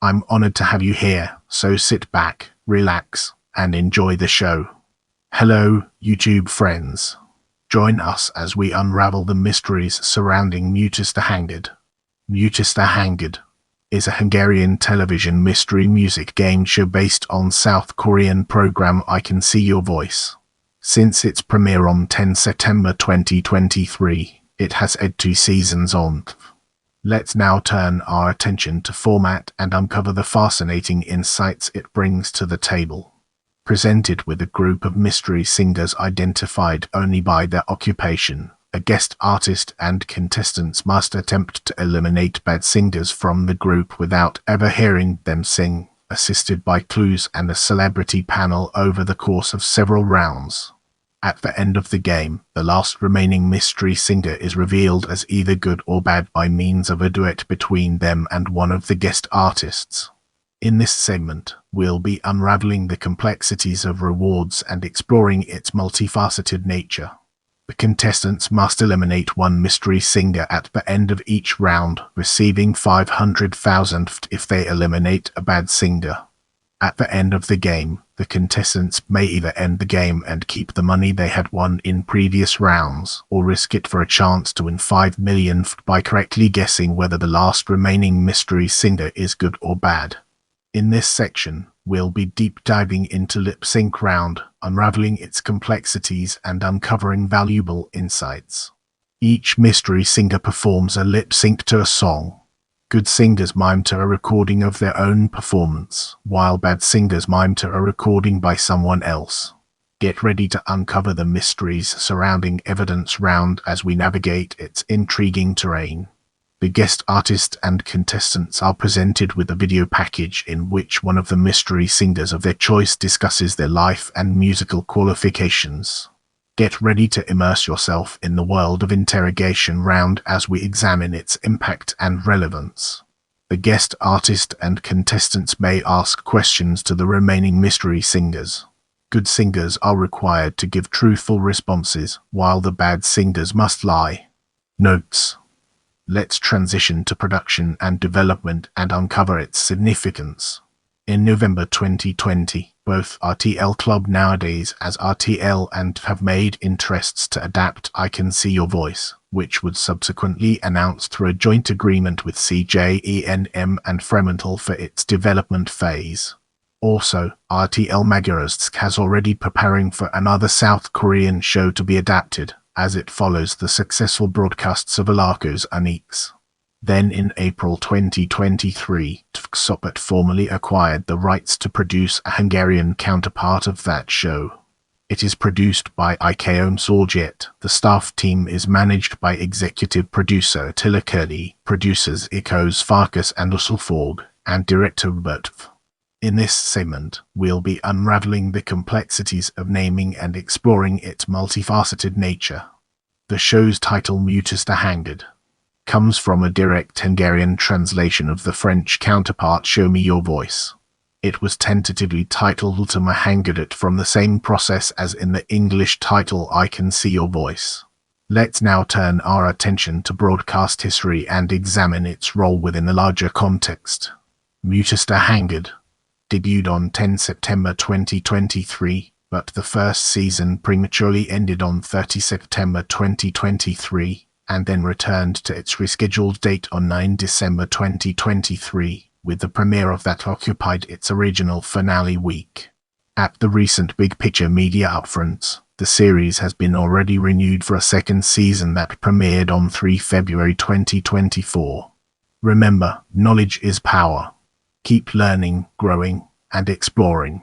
I'm honored to have you here, so sit back, relax, and enjoy the show. Hello, YouTube friends. Join us as we unravel the mysteries surrounding Mutasd. Mutasd is a Hungarian television mystery music game show based on South Korean program I Can See Your Voice. Since its premiere on 10 September 2023, it has had 2 seasons on. Let's now turn our attention to format and uncover the fascinating insights it brings to the table. Presented with a group of mystery singers identified only by their occupation, a guest artist and contestants must attempt to eliminate bad singers from the group without ever hearing them sing, assisted by clues and a celebrity panel over the course of several rounds. At the end of the game, the last remaining mystery singer is revealed as either good or bad by means of a duet between them and one of the guest artists. In this segment, we'll be unraveling the complexities of rewards and exploring its multifaceted nature. The contestants must eliminate one mystery singer at the end of each round, receiving 500,000 if they eliminate a bad singer. At the end of the game, the contestants may either end the game and keep the money they had won in previous rounds, or risk it for a chance to win 5 million by correctly guessing whether the last remaining mystery singer is good or bad. In this section, we'll be deep diving into lip sync round, unraveling its complexities and uncovering valuable insights. Each mystery singer performs a lip sync to a song. Good singers mime to a recording of their own performance, while bad singers mime to a recording by someone else. Get ready to uncover the mysteries surrounding evidence round as we navigate its intriguing terrain. The guest artist and contestants are presented with a video package in which one of the mystery singers of their choice discusses their life and musical qualifications. Get ready to immerse yourself in the world of interrogation round as we examine its impact and relevance. The guest artist and contestants may ask questions to the remaining mystery singers. Good singers are required to give truthful responses, while the bad singers must lie. Notes. Let's transition to production and development and uncover its significance. In November 2020, both RTL Club Nowadays as RTL and have made interests to adapt I Can See Your Voice, which was subsequently announced through a joint agreement with CJENM and Fremantle for its development phase. Also, RTL Mutasd has already preparing for another South Korean show to be adapted, as it follows the successful broadcasts of Alako's Anix. Then in April 2023, TVSOPAT formally acquired the rights to produce a Hungarian counterpart of that show. It is produced by Ikeom Szoljet. The staff team is managed by executive producer Attila Kurdi, producers Ikos Farkas and Usulforg, and director Bertv. In this segment, we'll be unraveling the complexities of naming and exploring its multifaceted nature. The show's title Mutasd hangod comes from a direct Hungarian translation of the French counterpart Show Me Your Voice. It was tentatively titled Ultima Hangod from the same process as in the English title I Can See Your Voice. Let's now turn our attention to broadcast history and examine its role within the larger context. Mutasd hangod debuted on 10 September 2023, but the first season prematurely ended on 30 September 2023, and then returned to its rescheduled date on 9 December 2023, with the premiere of that occupied its original finale week. At the recent Big Picture Media upfronts, the series has been already renewed for a second season that premiered on 3 February 2024. Remember, knowledge is power. Keep learning, growing, and exploring.